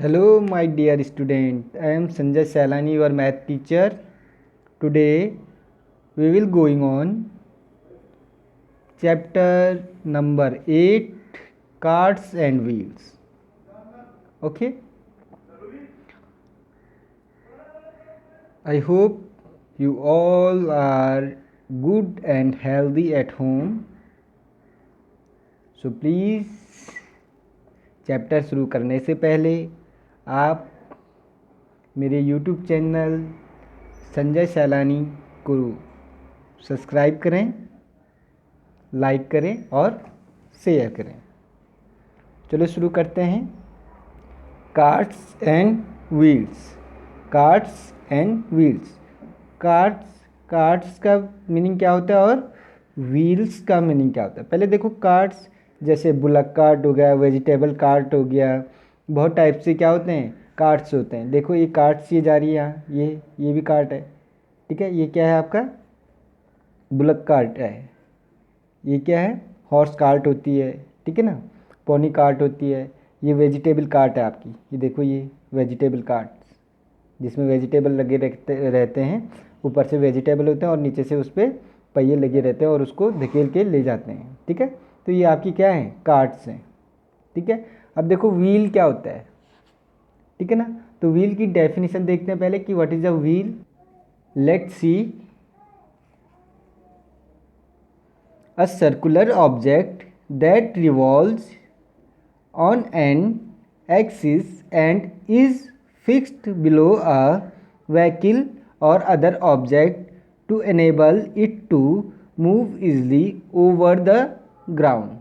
Hello, my dear student. I am Sanjay Sailani, your math teacher. Today we will going on chapter number 8, carts and wheels. Okay. I hope you all are good and healthy at home. So please, chapter शुरू करने से पहले आप मेरे YouTube channel Sanjay सैलानी को subscribe करें, like करें और शेयर करें। चलो शुरू करते हैं। Carts and wheels. Carts and wheels. Carts का मीनिंग क्या होता है और व्हील्स का मीनिंग क्या होता है। पहले देखो, कार्ट्स जैसे बुलक कार्ट हो गया, वेजिटेबल कार्ट हो गया, बहुत टाइप से क्या होते हैं, कार्ट्स होते हैं। देखो ये कार्ट्स ये जा रही है यहाँ, ये भी कार्ट है, ठीक है। ये क्या है आपका, बुलक कार्ट है। ये क्या है, हॉर्स कार्ट होती है, ठीक है ना, पोनी कार्ट होती है। ये वेजिटेबल कार्ट है आपकी, ये देखो ये वेजिटेबल कार्ट, जिसमें वेजिटेबल लगे रहते हैं। ऊपर से वेजिटेबल होते हैं और नीचे से उस पर पहिए लगे रहते हैं और उसको धकेल के ले जाते हैं, ठीक है। तो ये आपकी क्या है, कार्ट्स हैं, ठीक है। अब देखो व्हील क्या होता है, ठीक है ना। तो व्हील की डेफिनेशन देखते हैं पहले कि what is a wheel. Let's see. A circular object that revolves on an axis and is fixed below a vehicle or other object to enable it to move easily over the ground।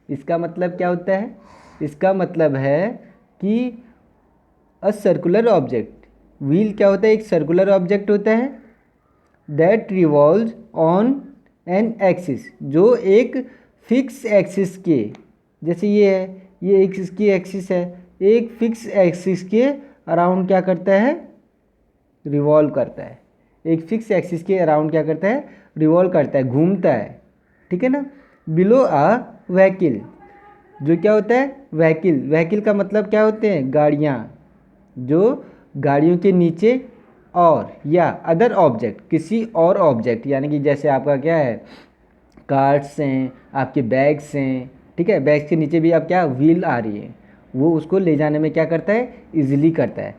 इसका मतलब क्या होता है, इसका मतलब है कि a circular object, wheel क्या होता है, एक सर्कुलर ऑब्जेक्ट होता है, that revolves on an axis, जो एक फिक्स एक्सिस के, जैसे ये है, ये एक इसकी एक्सिस है, एक फिक्स एक्सिस के अराउंड क्या करता है, रिवॉल्व करता है। एक फिक्स एक्सिस के अराउंड क्या करता है, रिवॉल्व करता है, घूमता है, ठीक है ना। बिलो अ व्हीकल, जो क्या होता है, व्हीकल। व्हीकल का मतलब क्या होते हैं, गाड़ियाँ, जो गाड़ियों के नीचे और या अदर ऑब्जेक्ट, किसी और ऑब्जेक्ट, यानी कि जैसे आपका क्या है, कार्ट्स हैं, आपके बैग्स हैं, ठीक है। बैग्स के नीचे भी अब क्या व्हील आ रही है, वो उसको ले जाने में क्या करता है, इजीली करता है।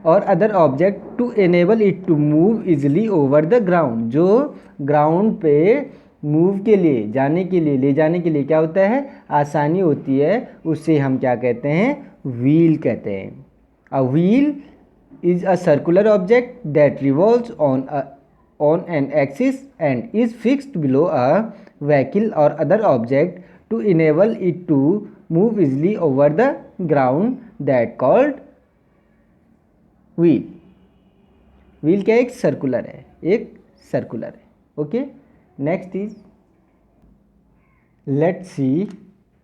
और other object to enable it to move easily over the ground, जो ग्राउंड पे मूव के लिए, जाने के लिए, ले जाने के लिए क्या होता है, आसानी होती है, उससे हम क्या कहते हैं, व्हील कहते हैं। A wheel is a circular object that revolves on an axis and is fixed below a vehicle or other object to enable it to move easily over the ground, that called wheel। wheel क्या है, एक circular है, एक circular है, okay. Next is, let's see,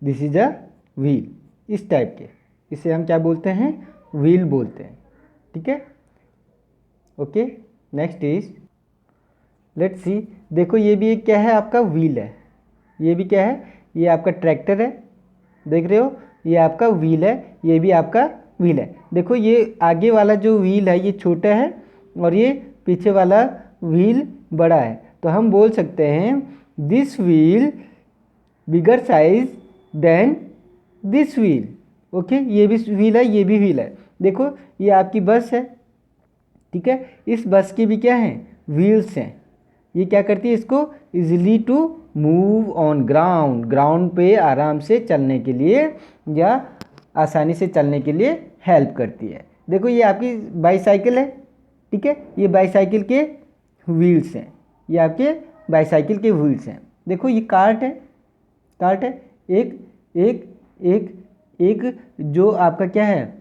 this is a wheel, इस type के, इसे हम क्या बोलते हैं, व्हील बोलते हैं, ठीक है, okay. Next is, let's see. देखो ये भी एक क्या है, आपका व्हील है। ये भी क्या है, ये आपका ट्रैक्टर है, देख रहे हो, ये आपका व्हील है, ये भी आपका व्हील है। देखो ये आगे वाला जो व्हील है ये छोटा है और ये पीछे वाला व्हील बड़ा है। तो हम बोल सकते हैं this wheel bigger size than this wheel, okay. ये भी व्हील है, ये भी व्हील है। देखो ये आपकी बस है, ठीक है। इस बस के भी क्या हैं, व्हील्स हैं। ये क्या करती है, इसको easily to move on ground, ground पे आराम से चलने के लिए या आसानी से चलने के लिए हेल्प करती है। देखो ये आपकी बाईसाइकिल है, ठीक है, ये बाईसाइकिल के व्हील्स हैं, ये आपके बाईसाइकिल के व्हील्स हैं। देखो ये कार्ट है, कार्ट है, एक एक एक एक जो आपका क्या है,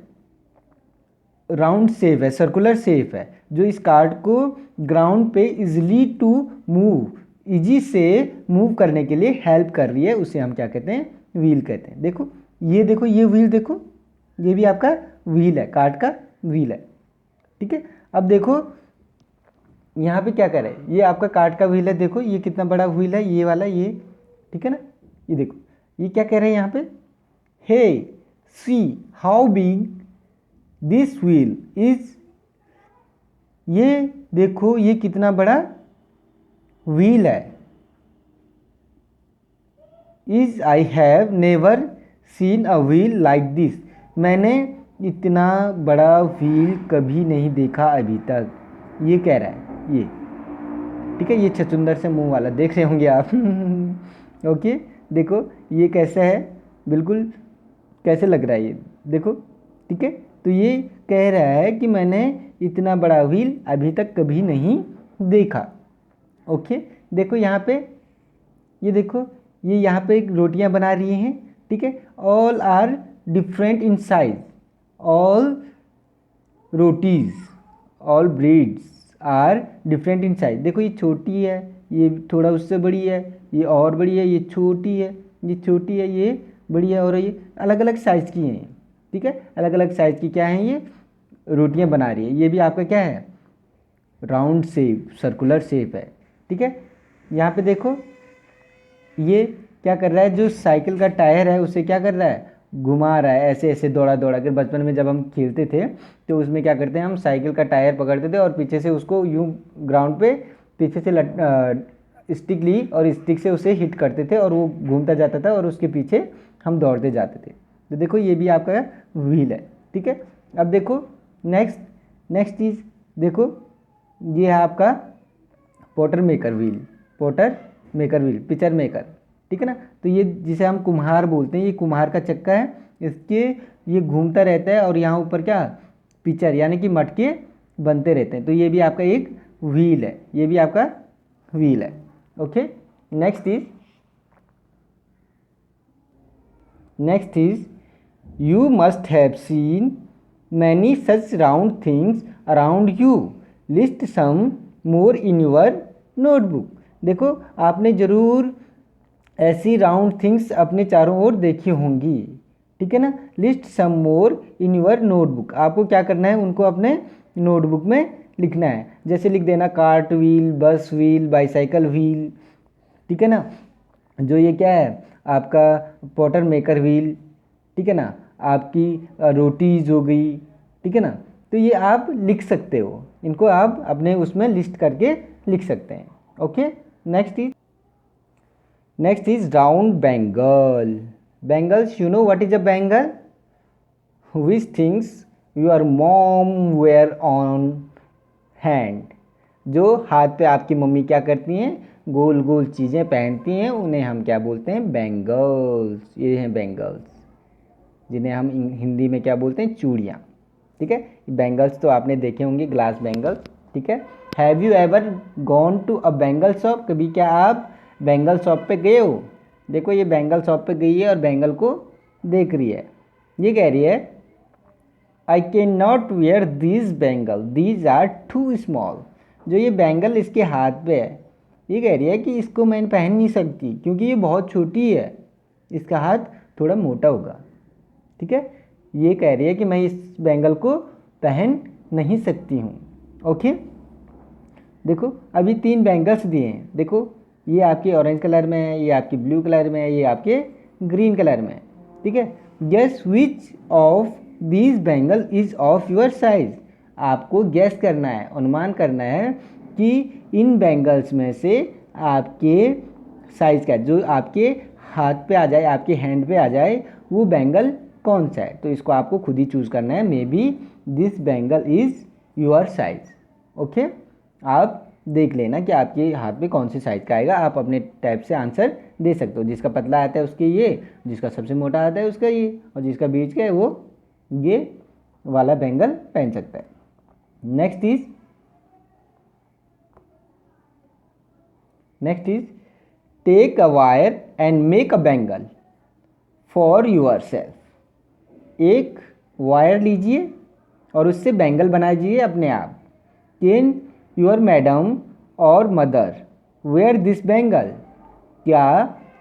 राउंड शेप है, सर्कुलर शेप है, जो इस कार्ड को ग्राउंड पे इजीली टू मूव, इजी से मूव करने के लिए हेल्प कर रही है, उसे हम क्या कहते हैं, व्हील कहते हैं। देखो ये व्हील, देखो ये भी आपका व्हील है, कार्ड का व्हील है, ठीक है। अब देखो यहाँ पे क्या कर रहा है, ये आपका कार्ड का व्हील है, देखो ये कितना बड़ा व्हील है, ये वाला, ये, ठीक है ना। ये देखो ये क्या कह रहे हैं यहाँ पे, hey see how big this wheel is. ये देखो ये कितना बड़ा व्हील है। Is I have never seen a wheel like this. मैंने इतना बड़ा व्हील कभी नहीं देखा अभी तक, ये कह रहा है ये। ठीक है, ये छछुंदर से मुंह वाला देख रहे होंगे आप। ओके, देखो ये कैसा है, बिल्कुल कैसे लग रहा है ये, देखो। ठीक है, तो ये कह रहा है कि मैंने इतना बड़ा व्हील अभी तक कभी नहीं देखा। ओके, देखो यहाँ पे, ये देखो ये यहाँ पे रोटियां बना रही हैं। ठीक है, all are different in size, all rotis, all breads are different in size. देखो ये छोटी है, ये थोड़ा उससे बड़ी है, ये और बड़ी है, ये छोटी है, ये छोटी है, ये बड़ी है, और ये अलग अलग साइज़ की हैं। ठीक है, अलग अलग साइज़ की क्या हैं, ये रोटियां बना रही है। ये भी आपका क्या है, राउंड शेप, सर्कुलर शेप है। ठीक है, यहाँ पे देखो ये क्या कर रहा है, जो साइकिल का टायर है उसे क्या कर रहा है, घुमा रहा है, ऐसे ऐसे दौड़ा दौड़ा कर। बचपन में जब हम खेलते थे तो उसमें क्या करते हैं, हम साइकिल का टायर पकड़ते थे और पीछे से उसको यूं ग्राउंड पे पीछे से स्टिक ली और स्टिक से उसे हिट करते थे और वो घूमता जाता था और उसके पीछे हम दौड़ते जाते थे। तो देखो ये भी आपका व्हील है। ठीक है, अब देखो नेक्स्ट चीज़ देखो, ये है आपका potter maker wheel, potter maker wheel, picture maker. ठीक है ना, तो ये जिसे हम कुम्हार बोलते हैं, ये कुम्हार का चक्का है, इसके ये घूमता रहता है और यहाँ ऊपर क्या, पिक्चर यानी कि मटके बनते रहते हैं। तो ये भी आपका एक व्हील है, ये भी आपका व्हील है। Okay, next is you must have seen many such round things around you, list some more in your notebook. देखो आपने ज़रूर ऐसी राउंड थिंग्स अपने चारों ओर देखी होंगी। ठीक है ना, list some more in your notebook. आपको क्या करना है, उनको अपने नोटबुक में लिखना है। जैसे लिख देना कार्ट व्हील, बस व्हील, बाईसाइकिल व्हील। ठीक है ना, जो ये क्या है आपका पॉटर मेकर व्हील। ठीक है ना, आपकी रोटीज हो गई। ठीक है ना, तो ये आप लिख सकते हो, इनको आप अपने उसमें लिस्ट करके लिख सकते हैं। Okay, next is round bangle. Bangles, you know what is a bangle, which things your mom wear on hand. जो हाथ पे आपकी मम्मी क्या करती हैं, गोल गोल चीज़ें पहनती हैं, उन्हें हम क्या बोलते हैं, बैंगल्स। ये हैं बैंगल्स, जिन्हें हम हिंदी में क्या बोलते हैं, चूड़ियाँ। ठीक है, बैंगल्स तो आपने देखे होंगे, ग्लास बैंगल्स। ठीक है, have you ever gone to a bangle shop. कभी क्या आप बैंगल शॉप पे गए हो। देखो ये बैंगल शॉप पे गई है और बैंगल को देख रही है। ये कह रही है I can not wear this bangle, these are too small. जो ये बैंगल इसके हाथ पे है, ये कह रही है कि इसको मैं पहन नहीं सकती क्योंकि ये बहुत छोटी है, इसका हाथ थोड़ा मोटा होगा। ठीक है, ये कह रही है कि मैं इस बैंगल को पहन नहीं सकती हूँ। ओके, देखो अभी 3 बैंगल्स दिए हैं। देखो ये आपके ऑरेंज कलर में है, ये आपके ब्लू कलर में है, ये आपके ग्रीन कलर में है। ठीक है, guess which of these bangle is of your size. आपको गेस करना है, अनुमान करना है कि इन बैंगल्स में से आपके साइज का, जो आपके हाथ पे आ जाए, आपके हैंड पे आ जाए, वो बैंगल कौन सा है। तो इसको आपको खुद ही चूज करना है। May be this bangle is your size. Okay, आप देख लेना कि आपके हाथ में कौन सी साइज का आएगा। आप अपने टाइप से आंसर दे सकते हो। जिसका पतला आता है उसके ये, जिसका सबसे मोटा आता है उसका ये, और जिसका बीच का है वो ये वाला बैंगल पहन सकता है। Next is take a wire and make a bangle for yourself. एक वायर लीजिए और उससे बैंगल बनाइए अपने आप। कैन योर मैडम और मदर वेयर दिस बैंगल। क्या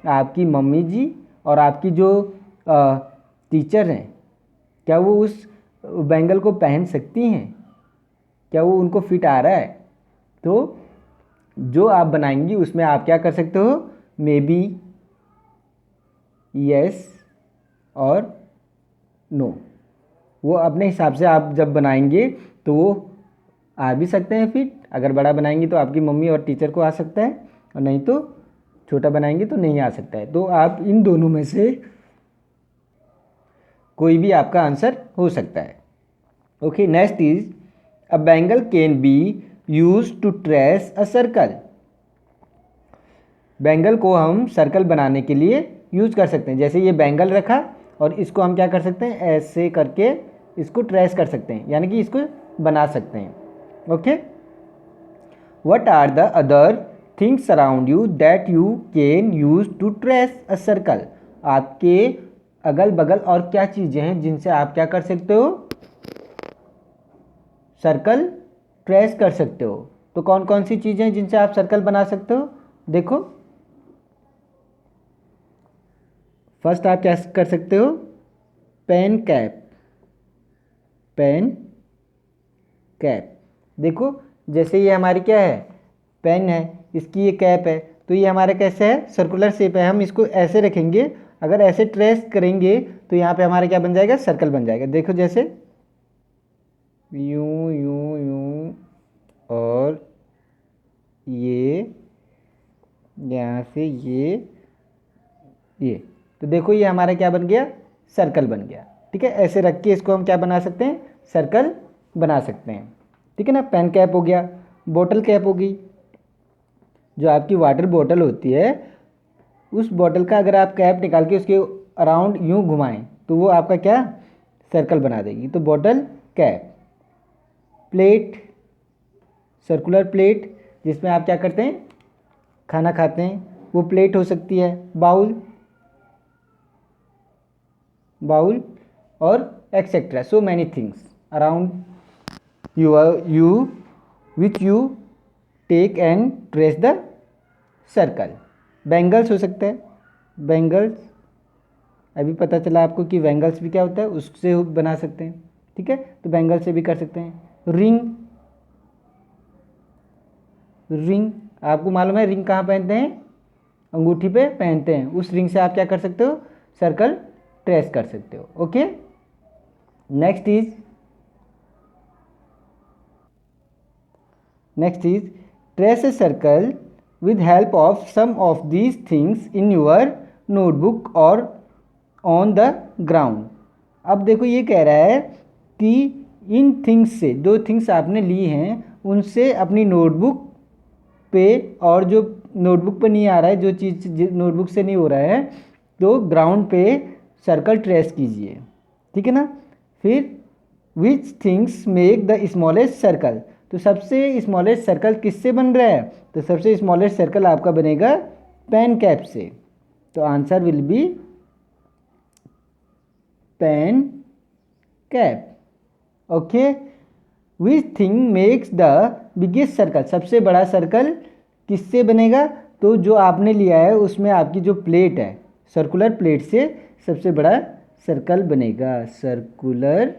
आपकी मम्मी जी और आपकी जो टीचर हैं, क्या वो उस बैंगल को पहन सकती हैं, क्या वो उनको फिट आ रहा है। तो जो आप बनाएंगी उसमें आप क्या कर सकते हो, मे बी, यस और नो, वो अपने हिसाब से आप जब बनाएंगे तो वो आ भी सकते हैं फिट। अगर बड़ा बनाएंगे तो आपकी मम्मी और टीचर को आ सकता है, और नहीं तो छोटा बनाएंगे तो नहीं आ सकता है। तो आप इन दोनों में से कोई भी आपका आंसर हो सकता है। Okay, next is a bangle can be use to trace a circle. Bangle को हम सर्कल बनाने के लिए यूज कर सकते हैं। जैसे ये बैंगल रखा और इसको हम क्या कर सकते हैं, ऐसे करके इसको ट्रेस कर सकते हैं, यानी कि इसको बना सकते हैं। Okay, what are the other things around you that you can use to trace a circle. आपके अगल बगल और क्या चीज़ें हैं जिनसे आप क्या कर सकते हो, सर्कल ट्रेस कर सकते हो। तो कौन कौन सी चीज़ें हैं जिनसे आप सर्कल बना सकते हो, देखो। फर्स्ट आप क्या कर सकते हो, पेन कैप, पेन कैप। देखो जैसे ये हमारी क्या है, पेन है, इसकी ये कैप है, तो ये हमारा कैसे है, सर्कुलर शेप है। हम इसको ऐसे रखेंगे, अगर ऐसे ट्रेस करेंगे तो यहाँ पे हमारा क्या बन जाएगा, सर्कल बन जाएगा। देखो जैसे यूं यूं यूं, और ये यहाँ से ये, तो देखो ये हमारा क्या बन गया, सर्कल बन गया। ठीक है, ऐसे रख के इसको हम क्या बना सकते हैं, सर्कल बना सकते हैं। ठीक है ना, पेन कैप हो गया। बोतल कैप होगी, जो आपकी वाटर बोतल होती है, उस बोतल का अगर आप कैप निकाल के उसके अराउंड यूं घुमाएं तो वो आपका क्या, सर्कल बना देगी। तो बोतल कैप। प्लेट, सर्कुलर प्लेट, जिसमें आप क्या करते हैं, खाना खाते हैं, वो प्लेट हो सकती है। बाउल, बाउल, और etcetera, so many things around you which you take and trace the circle। Bangles हो सकता है, बैंगल्स, अभी पता चला आपको कि बैंगल्स भी क्या होता है, उससे बना सकते हैं। ठीक है, तो बैंगल से भी कर सकते हैं। रिंग, रिंग आपको मालूम है रिंग कहाँ पहनते हैं, अंगूठी पे पहनते हैं। उस रिंग से आप क्या कर सकते हो, सर्कल ट्रेस कर सकते हो। Okay, next is trace a circle with help of some of these things in your notebook or on the ground। अब देखो ये कह रहा है कि इन थिंग्स से, जो थिंग्स आपने ली हैं उनसे अपनी नोटबुक पे, और जो नोटबुक पे नहीं आ रहा है, जो चीज़ नोटबुक से नहीं हो रहा है, तो ग्राउंड पे सर्कल ट्रेस कीजिए। ठीक है ना, फिर which things make the smallest circle. तो सबसे स्मॉलेस्ट सर्कल किससे बन रहा है, तो सबसे स्मॉलेस्ट सर्कल आपका बनेगा पेन कैप से। तो answer will be pen cap. Okay, which thing makes the biggest circle. सबसे बड़ा सर्कल किससे बनेगा, तो जो आपने लिया है उसमें आपकी जो प्लेट है, सर्कुलर प्लेट से सबसे बड़ा सर्कल बनेगा। सर्कुलर,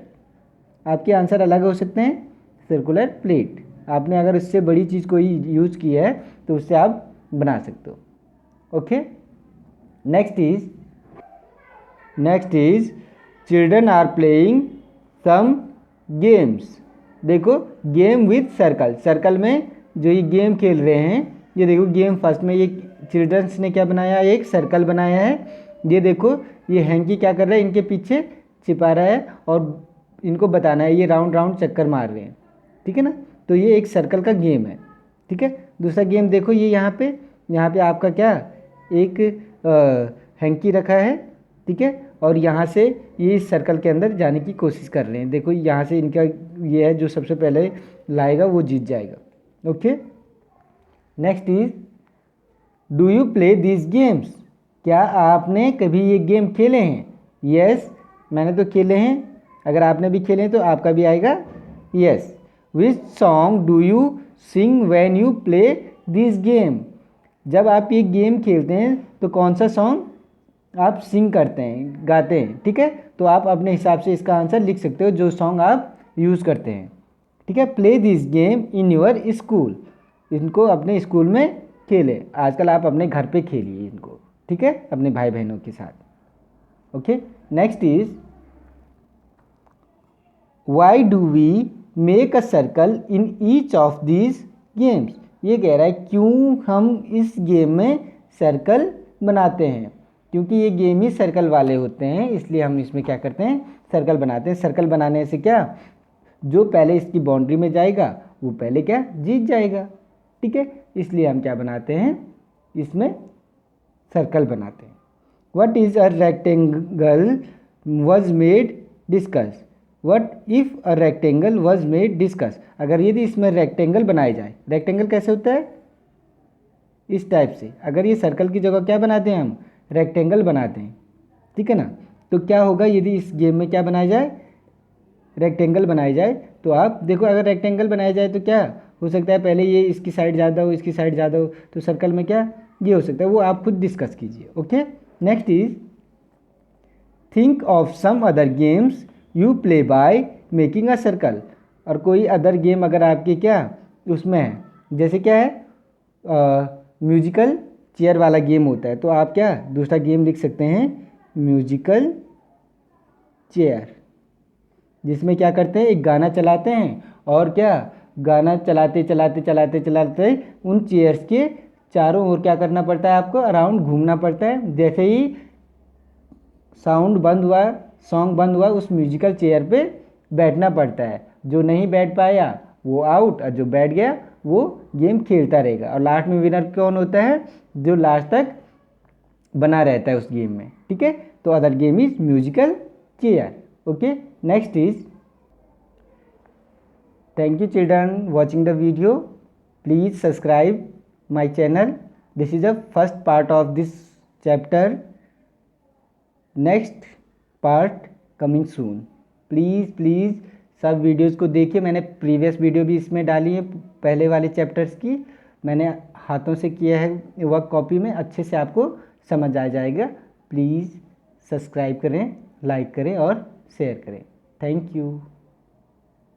आपके आंसर अलग हो सकते हैं। सर्कुलर प्लेट, आपने अगर इससे बड़ी चीज़ कोई यूज़ की है तो उससे आप बना सकते हो। Okay, next is children are playing some games. देखो गेम विथ सर्कल, सर्कल में जो ये गेम खेल रहे हैं, ये देखो गेम फर्स्ट में ये चिल्ड्रंस ने क्या बनाया, एक सर्कल बनाया है। ये देखो ये हैंकी क्या कर रहा है, इनके पीछे छिपा रहा है और इनको बताना है, ये राउंड राउंड चक्कर मार रहे हैं। ठीक है ना, तो ये एक सर्कल का गेम है। ठीक है, दूसरा गेम देखो, ये यहाँ पे आपका क्या, एक हैंकी रखा है। ठीक है, और यहाँ से ये इस सर्कल के अंदर जाने की कोशिश कर रहे हैं। देखो यहाँ से इनका ये है, जो सबसे पहले लाएगा वो जीत जाएगा। Okay, next is do you play this games. क्या आपने कभी ये गेम खेले हैं। यस, मैंने तो खेले हैं। अगर आपने भी खेले हैं तो आपका भी आएगा yes. Which song do you sing when you play this game. जब आप ये गेम खेलते हैं तो कौन सा सॉन्ग आप सिंग करते हैं, गाते हैं। ठीक है, तो आप अपने हिसाब से इसका आंसर लिख सकते हो, जो सॉन्ग आप यूज़ करते हैं। ठीक है, play this game in your school. इनको अपने स्कूल में खेलें, आजकल आप अपने घर पे खेलिए इनको। ठीक है, अपने भाई बहनों के साथ। Okay, next is why do we make a circle in each of these games. ये कह रहा है क्यों हम इस गेम में सर्कल बनाते हैं, क्योंकि ये गेम ही सर्कल वाले होते हैं, इसलिए हम इसमें क्या करते हैं, सर्कल बनाते हैं। सर्कल बनाने से क्या, जो पहले इसकी बाउंड्री में जाएगा वो पहले क्या, जीत जाएगा। ठीक है, इसलिए हम क्या बनाते हैं, इसमें सर्कल बनाते हैं। What is a rectangle was made discuss. What if a rectangle was made discuss. अगर यदि इसमें रेक्टेंगल बनाया जाए, रेक्टेंगल कैसे होता है, इस टाइप से। अगर ये सर्कल की जगह क्या बनाते हैं, हम रेक्टेंगल बनाते हैं, ठीक है ना। तो क्या होगा यदि इस गेम में क्या बनाया जाए, रेक्टेंगल बनाया जाए, तो आप देखो अगर रेक्टेंगल बनाया जाए तो क्या हो सकता है, पहले ये इसकी साइड ज़्यादा हो, इसकी साइड ज़्यादा हो, तो सर्कल में क्या ये हो सकता है, वो आप खुद डिस्कस कीजिए। Okay, next is think of some other games you play by making a circle. और कोई अदर गेम अगर आपके क्या उसमें है, जैसे क्या है, म्यूजिकल चेयर वाला गेम होता है, तो आप क्या दूसरा गेम लिख सकते हैं, म्यूजिकल चेयर, जिसमें क्या करते हैं, एक गाना चलाते हैं और क्या गाना चलाते चलाते चलाते चलाते उन चेयर्स के चारों ओर क्या करना पड़ता है, आपको अराउंड घूमना पड़ता है। जैसे ही साउंड बंद हुआ, सॉन्ग बंद हुआ, उस म्यूजिकल चेयर पे बैठना पड़ता है। जो नहीं बैठ पाया वो आउट, और जो बैठ गया वो गेम खेलता रहेगा। और लास्ट में विनर कौन होता है, जो लास्ट तक बना रहता है उस गेम में। ठीक है, तो other game is musical chair. Okay, next is thank you children watching the video. Please subscribe my channel. This is the first part of this chapter. Next part coming soon. Please सब videos को देखिए। मैंने previous video भी इसमें डाली है, पहले वाले चैप्टर्स की मैंने हाथों से किया है वर्क कॉपी में, अच्छे से आपको समझ आ जाएगा। प्लीज़ सब्सक्राइब करें, लाइक करें और शेयर करें। Thank you.